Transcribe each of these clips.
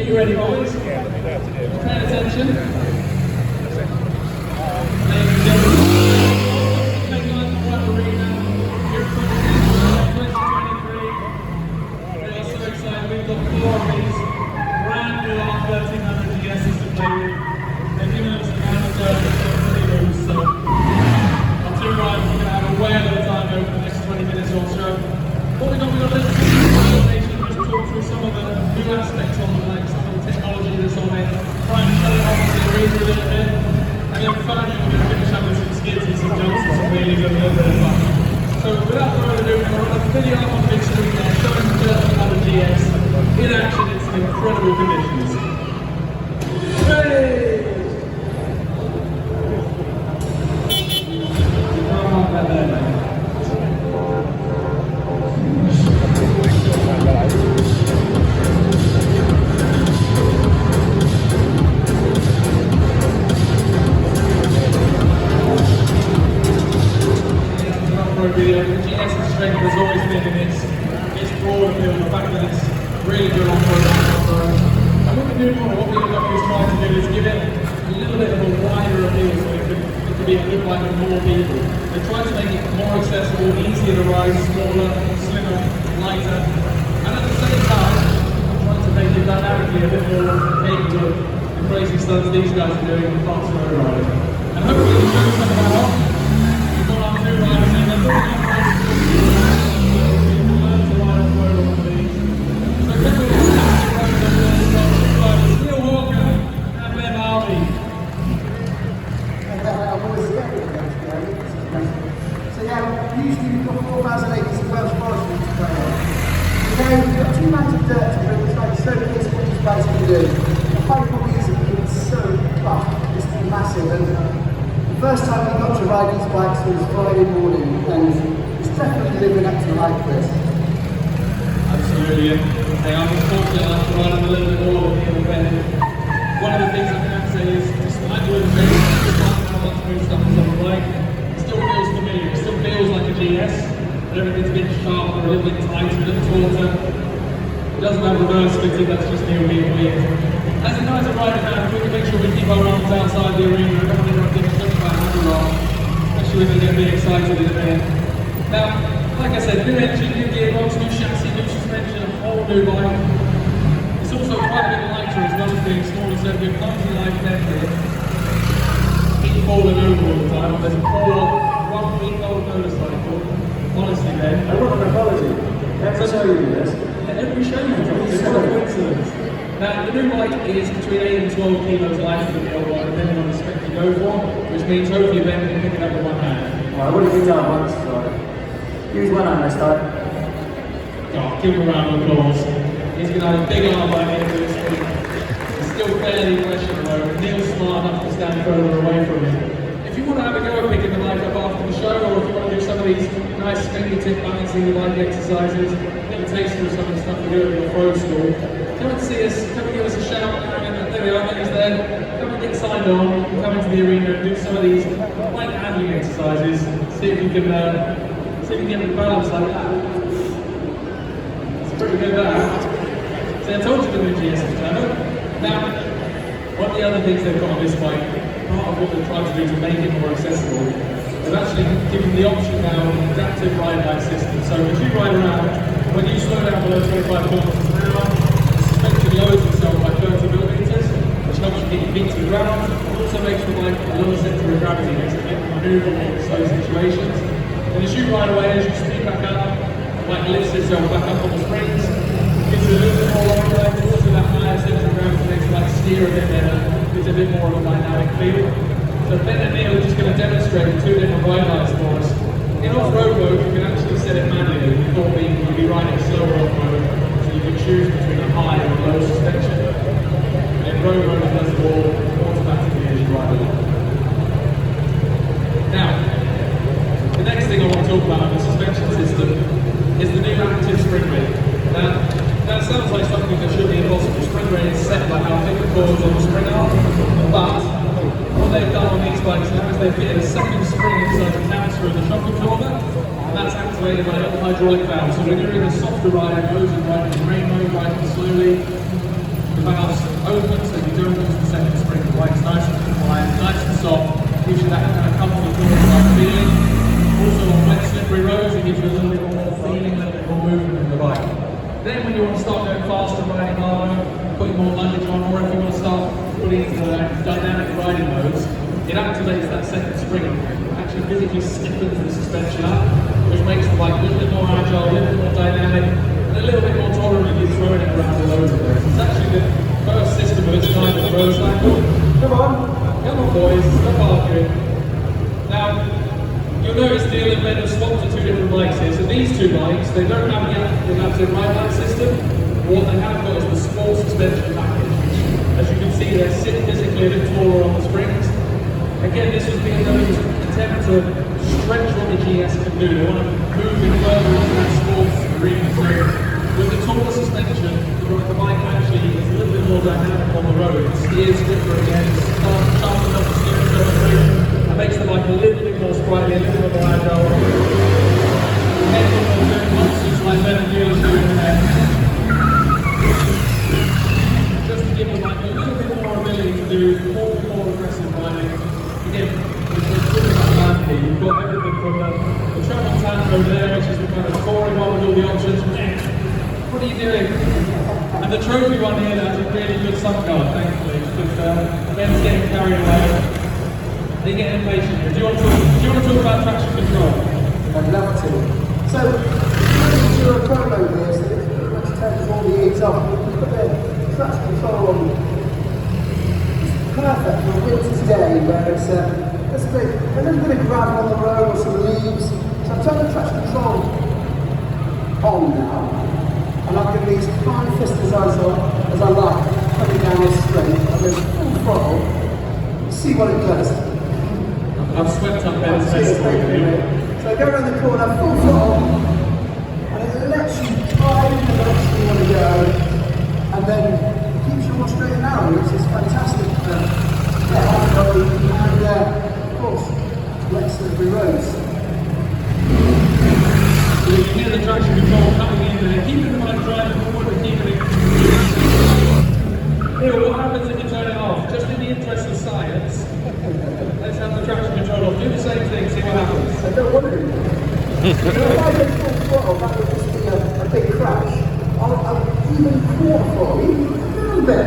Get you ready, boys. Paying attention. Ladies and gentlemen, take on the White Arena. Here at 2023. We are so excited. We've got 4 of these brand new R1300GSs to play with. They've given us a kind of so our 2 riders are going to have a whale of a time over the next 20 minutes or so. What we've got a little presentation just to talk through some of the new aspects on the bike, some of the technology that's on it, try and show it off to the arena a little bit, and then finally we're going to finish up with some skids and some jumps and some wheelies and a little bit of fun. So without further ado, we're going to video up on the big screen there, showing the 1300GS in action in some incredible conditions. Hey! Video. The GS's strength has always been in its broad appeal, the fact that it's really good off-road. And what we're doing, what BMW is trying to do is give it a little bit of a wider appeal so it could be a good bike with more people. They try to make it more accessible, easier to ride, smaller, slimmer, lighter, and at the same time, trying to make it dynamically a bit more capable of the crazy stunts these guys are doing with fast road riding. And hopefully you show some of that off. We've got our 2 riders in there. Usually we've got 4,000 acres of Welsh forest to play on. Today we've got 2 mounds of dirt to bring, it's like so close what these bikes can do. The bike probably isn't being so tough, it's been massive, and the first time we got to ride these bikes was Friday morning, and it's definitely living up to the hype, Chris. Absolutely, and I'm fortunate enough to ride them a little bit more than the event. One of the things I can say is, despite doing the race, despite how much new stuff is on the bike, it still feels familiar, it still feels like a GS, but everything's a bit sharper, a little bit tighter, a little taller. It doesn't have reverse fitting, that's just me being weird. As a guys are riding around, we can make sure we keep our arms outside the arena, we don't want anyone getting touched by another rock, especially when they get really excited in there. Now, like I said, new engine, new gearbox, new chassis, new suspension, a whole new bike. It's also quite a bit lighter as well as being smaller, so if you're clumsy like that here, keep falling over all the time. There's a poor 1-week-old motorcycle. Honestly, man. I want an apology. Let me show you this. Let me show you this. It's not a coincidence. Now, the new bike is between 8 and 12 kilos lighter than the old one, depending on the spec you go for, which means hopefully Ben can pick it up with one hand. Well, I would have been down once, so use one hand this time. Oh, give him a round of applause. He's going to have a big arm by the end of this week. He's still fairly fresh at the moment. Neil's smart enough to stand further away from him. If you want to have a go at picking the bike up after the show, or if you want to do some of these nice fingertip balancing the bike exercises, get a taste of some of the stuff we do at the Offroad school, come and see us, come and give us a shout. There we are, he's there. Come and get signed on, come into the arena and do some of these bike handling exercises. See if you can get the balance like that. It's pretty good that. See, I told you the new GS is clever. Now, one of the other things they've got on this bike, part of what they're trying to do to make it more accessible, they've actually given the option now of an adaptive ride-back system. So as you ride around, when you slow down below 25 kilometers an hour, the suspension lowers itself by 30 millimeters, which helps you get your feet to the ground. It also makes the bike a lower center of gravity, makes it a bit maneuverable in slow situations. And as you ride away, as you speed back up, the bike lifts itself back up on the springs, gives you a little bit more long ride, also that higher center of gravity makes the bike steer a bit better, gives a bit more of a dynamic feel. So Ben and Neil are just going to demonstrate 2 different ride heights for us. In off-road mode, you can actually set it manually. You thought you'd be riding slower off-road, so you can choose between a high and a low suspension. And in road mode, it does it all automatically as you ride along. Now, the next thing I want to talk about on the suspension system is the new active spring rate. Now, that sounds like something that should be impossible. Spring rate is set by how big the cords on the spring are, but what they've done on these bikes now is they've fitted a second spring inside the canister of the shock absorber, and that's activated by a hydraulic valve. So when you're in a softer ride, it goes and riding in rain mode, riding slowly, the valves open so you don't lose the second spring. The bike's nice and quiet, nice and soft, gives you that kind of comfortable feeling. Also on wet slippery roads it gives you a little bit more feeling, a little bit more movement in the bike. Then when you want to start going faster, riding harder, putting more luggage on, or if you want to start putting into the dynamic riding modes, it activates that second spring. It actually physically stiffens the suspension up, which makes the bike a little bit more agile, a little bit more dynamic, and a little bit more tolerant if you're throwing it around all over the place. It's actually the first system of its kind on the road cycle. Come on boys, stop arguing. Now, you'll notice Neil and Ben have swapped to two different bikes here. So these two bikes, they don't have the adaptive ride system. What they have got is the small suspension package, which, as you can see, they sit physically a bit taller on the springs. Again, this was BMW's attempt to stretch what the GS can do. They want to move it further into that sports arena. So with the taller suspension, the bike actually is a little bit more dynamic on the road. It steers different again, it's sharpens up the steering circulation. It makes the bike a little bit more sprightly, a little bit more agile. Head on the doing monsters like Ben and Neil are doing there. Just to give the bike a little bit more ability to do more aggressive riding. Again, we're talking about land here. You've got everything from the Tramontana over there, which is the kind of touring one with all the options. What are you doing? And the trophy one here has a really good sun guard, thankfully, because Ben's getting carried away. They get impatient here. Do you want to talk about traction control? I'd love to. So, you're a promo here, so it's pretty much turns all the aids off. You put the traction control on. It's perfect for a winter's day where it's a little bit of gravel on the road or some leaves. So I've turned the traction control on now. And I've given these fine fist as I like, coming down this straight. I go full throttle. See what it does. I've swept up Ben's face for you. So I go around the corner, full throttle, and it lets you drive in the direction you want to go, and then it keeps you more straight and narrow, which is fantastic for off-road and, of course, wet slippery roads. So you can hear the traction control coming in there, keeping the bike driving forward and keeping it. Here, what happens if you turn it off? Just in the interest of science, let's have the traction control off. Do the same thing, see what happens. I don't want to. If I go full throttle, that would just be a big crash. I'll even quarter throttle, even a little bit.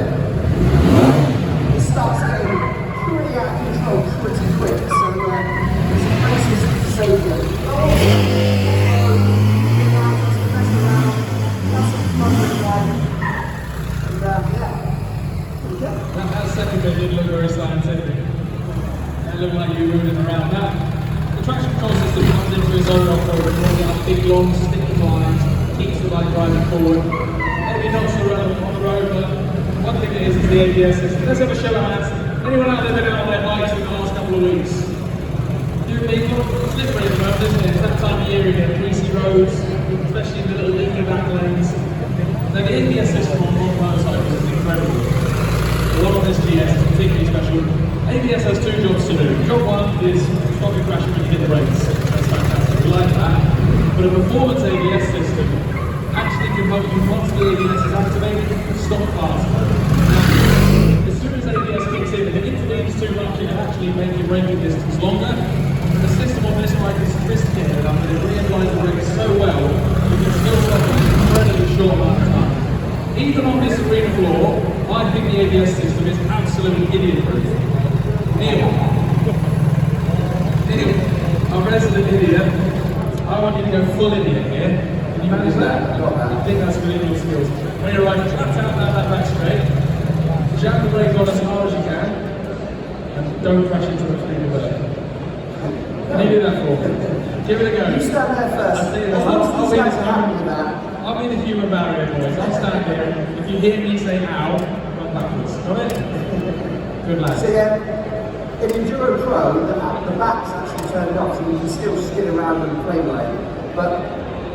It starts getting pretty out of control pretty quick, so this is so good. That second bit didn't look very scientific. It looked like you were moving around that. The traction control system comes into its own off-road, rolling out big long sticky lines, keeps the bike driving forward. Maybe not so relevant on the road, but one thing it is the ABS system. Let's have a show of hands. Anyone out there been out on their bikes in the last couple of weeks? You people, it's slippery at the moment, isn't it? It's that time of year again, greasy roads, especially in the little leaky back lanes. Now the ABS system on motorcycles is incredible. A lot of this GS is particularly special. ABS has two jobs to do. Job one is stopping crashing when you hit the brakes. That's fantastic, we like that. But a performance ABS system actually can help you, once the ABS is activated, stop faster. Now, as soon as ABS kicks in, if it intervenes too much, it can actually make your braking distance longer. And the system on this bike is sophisticated enough that it reapplies the brakes so well, you can still stop in an incredibly short amount of time. Even on this arena floor, I think the ABS system is absolutely idiot-proof. Neil, our resident idiot, I want you to go full idiot here. Can you manage that? I think that's within your skills. When you arrive, flat out down that back straight, jam the brake on as hard as you can, and don't crash into the free below. Can you do that for me? Give it a go. You stand there first. I'll be the human barrier, boys. I'll stand here. If you hear me say ow, run backwards. Got it? Good lad. So in Enduro Pro, the back's actually turned off, so you can still skid around in the plane lane. But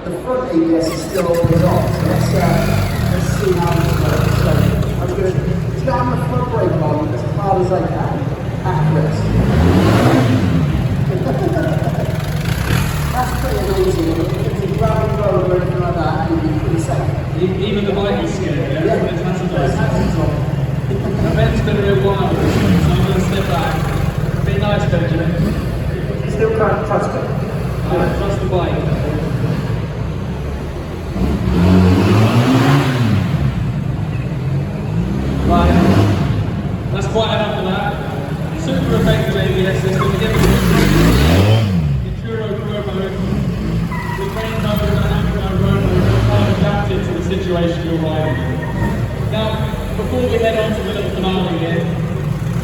the front ABS is still always on. So let's see how this works. So I'm going to jam the front brake on as hard as I can at rest. That's pretty amazing. If you grab a road or anything like that, you'll be pretty safe. Even the bike is scared, yeah? Yeah. It's massive. Ben's been real wild with this one, so I'm going to step back. Be nice, Benjamin. You still can't trust it. Trust the bike. Right, that's quite enough of that. Super effective ABS system. We get the Enduro Pro mode. The main mode and Amplified road mode are kind of adapted to the situation you're riding in. Now, before we head on to the little finale here, I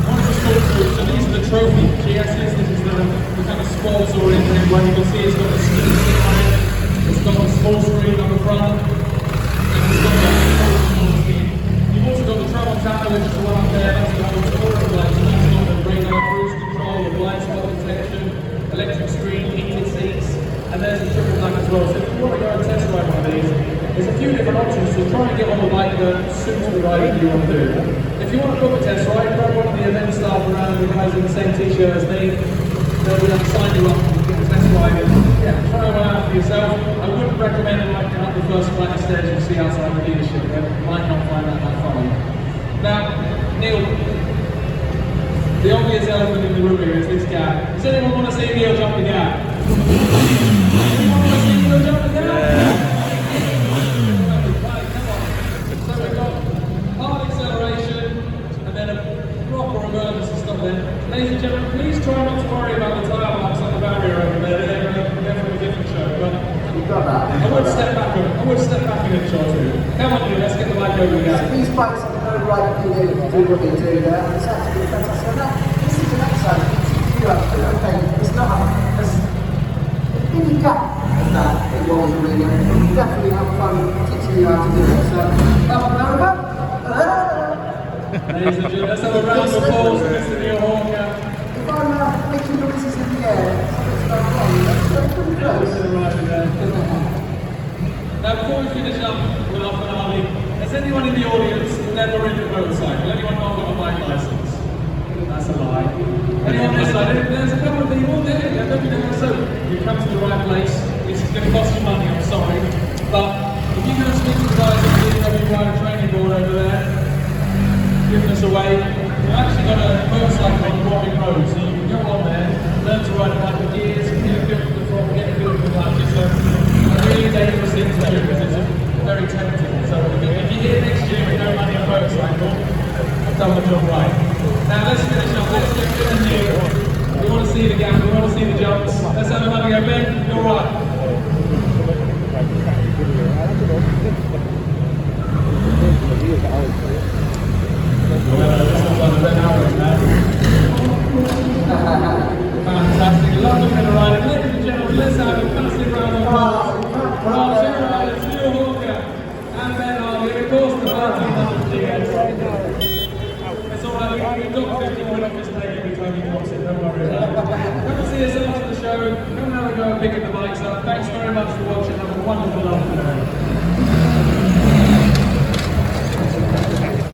want to just talk through, so these are the trophy GSs. This is the kind of sports oriented one. You can see it's got the screen stick on it, it's got the small screen on the front, and it's got the small screen. You've also got the travel camera, which is the one up there, that's the whole sports light, so that's got the radar, cruise control, the blind spot detection, electric screen, heated seats, and there's the triple black as well. So if you want to go and test ride one of these, there's a few different options to try and get on the bike that suits the riding you want to do. If you want to book a test ride, grab one of the event staff around, the guys in the same t-shirt as me. They'll be able to sign you up and get a test ride and try one out for yourself. I wouldn't recommend it like up the first flight of stairs you see outside the dealership. You might not find that funny. Now, Neil, the obvious elephant in the room here is this gap. Does anyone want to see Neil jump the gap? Anyone want to see Neil jump the gap? So we've got hard acceleration and then a proper emergency stop there. Ladies and gentlemen, please try not to worry about the tyre marks on the barrier over there. They're from a different show. But You've got that. I would step back in a shot too. Come on, Neil, let's get the bike over the gap. These bikes have no right to do what they do there. It's actually fantastic. Now, this is an exercise. You actually, okay, it's not as if you get that, it was really, you definitely have fun teaching you how to do it. So, up and over. Ladies and gentlemen, let's have a round of applause for Mr. Neil Hawker. If I'm making noises in the air, something's not wrong. That's pretty close. Now, before we finish up with our finale, has anyone in the audience never ridden a motorcycle? Anyone not got a bike license? That's a lie. Anyone this side? There's a couple of people there. Don't be nervous. So, you come to the right place. This is going to cost you money, I'm sorry. But if you go and speak to the guys on the BMW rider training board over there, giving us away, we've actually got a motorcycle on the Warwick Road, so you can go on there, learn to ride a bike with gears, get a feel for the throttle, get a feel for the clutches. So, a really dangerous thing to do because it's very tempting. So if you're here next year with no money on a motorcycle, I've done my job right. Now let's finish up, let's get good in here. We want to see the gap, we want to see the jumps. Let's have another go, Ben, you're right. Fantastic, love looking at the rider. Ladies and gentlemen, let's have a massive round of applause for our two riders, Neil Hawker and Ben Harvey, and of course the R1300GS. It's alright, we've got 50 quid off this plate every time he drops it, don't worry about it. Come and see us after the show, come and have a go at picking the bikes up. Thanks very much for watching, have a wonderful afternoon.